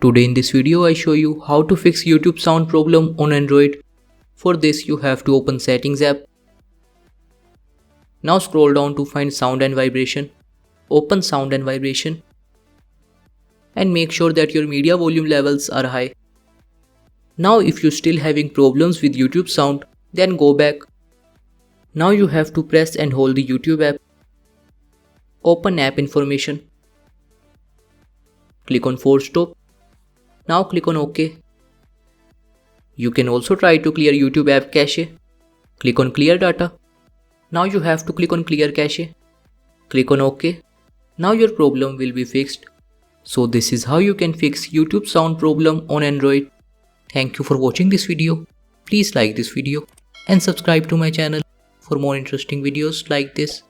Today in this video I show you how to fix YouTube sound problem on Android. For this you have to open Settings app. Now scroll down to find Sound and Vibration. Open Sound and Vibration and make sure that your media volume levels are high. Now if you're still having problems with YouTube sound, then go back. Now you have to press and hold the YouTube app. Open app information. Click on Force Stop. Now click on OK. You can also try to clear YouTube app cache. Click on Clear Data. Now you have to click on Clear Cache. Click on OK. Now your problem will be fixed. So this is how you can fix YouTube sound problem on Android. Thank you for watching this video. Please like this video and subscribe to my channel for more interesting videos like this.